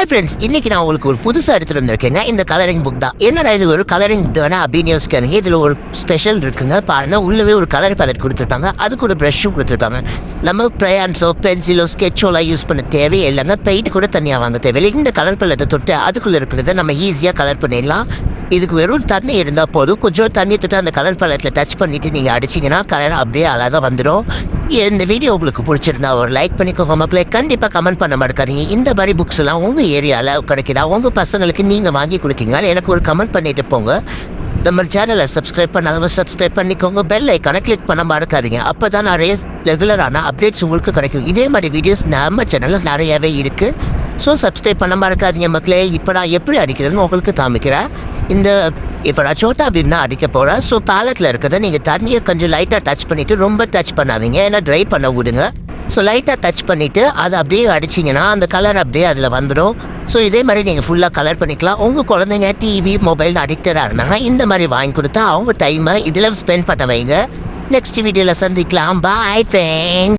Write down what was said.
Hi friends, இன்னைக்கு நான் உங்களுக்கு ஒரு புதுசாக எடுத்துகிட்டு வந்திருக்கேங்க. இந்த கலரிங் புக் தான். என்னடா இது ஒரு கலரிங் தானே அப்படின்னு யோசிக்காங்க. இதில் ஒரு ஸ்பெஷல் இருக்குங்க. பாருங்க, உள்ளவே ஒரு கலர் பேலட் கொடுத்துருப்பாங்க. அதுக்கு ஒரு ப்ரஷ்ஷும் கொடுத்துருப்பாங்க. நம்ம ப்ரையான்ஸோ பென்சிலோ ஸ்கெட்சோலாம் யூஸ் பண்ண தேவையில்லைங்க. பெயிண்ட் கூட தனியாக வாங்க தேவையில்லை. இந்த கலர் பேலட்டை தொட்டு அதுக்குள்ளே இருக்கிறத நம்ம ஈஸியாக கலர் பண்ணிடலாம். இதுக்கு வெறும் தண்ணி இருந்தால் போதும். கொஞ்சம் தண்ணி தொட்டு அந்த கலர் பேலட்டில் டச் பண்ணிவிட்டு நீங்கள் அடிச்சிங்கன்னா கலர் அப்படியே அழகாக வந்துடும். இந்த வீடியோ உங்களுக்கு பிடிச்சிருந்தா ஒரு லைக் பண்ணிக்கோங்க மக்களே. கண்டிப்பாக கமெண்ட் பண்ண மறக்காதீங்க. இந்த மாதிரி புக்ஸ் எல்லாம் உங்கள் ஏரியாவில் கிடைக்குதா, உங்கள் பசங்களுக்கு நீங்கள் வாங்கி கொடுக்கீங்க, எனக்கு ஒரு கமெண்ட் பண்ணிட்டு போங்க. நம்ம சேனலை சப்ஸ்கிரைப் பண்ணாதவங்க சப்ஸ்கிரைப் பண்ணிக்கோங்க. பெல் ஐக்கானை கிளிக் பண்ண மறக்காதீங்க. அப்போ தான் நிறைய ரெகுலரான அப்டேட்ஸ் உங்களுக்கு கிடைக்கும். இதே மாதிரி வீடியோஸ் நம்ம சேனலில் நிறையவே இருக்குது. ஸோ சப்ஸ்கிரைப் பண்ண மறக்காதீங்க மக்களே. இப்போ நான் எப்படி அடிக்கிறதுன்னு உங்களுக்கு காமிக்கிறேன். இப்போ நான் சோட்டா பீம் தான் அடிக்க போகிறேன். ஸோ பேலட்டில் இருக்கிறத நீங்கள் தண்ணியை கொஞ்சம் லைட்டாக டச் பண்ணிவிட்டு, ரொம்ப டச் பண்ணாதீங்க, ஏன்னா ட்ரை பண்ண விடுங்க. ஸோ லைட்டாக டச் பண்ணிவிட்டு அதை அப்படியே அடிச்சிங்கன்னா அந்த கலர் அப்படியே அதில் வந்துடும். ஸோ இதே மாதிரி நீங்கள் ஃபுல்லாக கலர் பண்ணிக்கலாம். உங்கள் குழந்தைங்க டிவி மொபைல் அடிக்டடாக இருந்தாங்க, இந்த மாதிரி வாங்கி கொடுத்தா அவங்க டைமை இதில் ஸ்பெண்ட் பண்ண வைங்க. நெக்ஸ்ட் வீடியோவில் சந்திக்கலாம். பாய் ஃப்ரெண்ட்.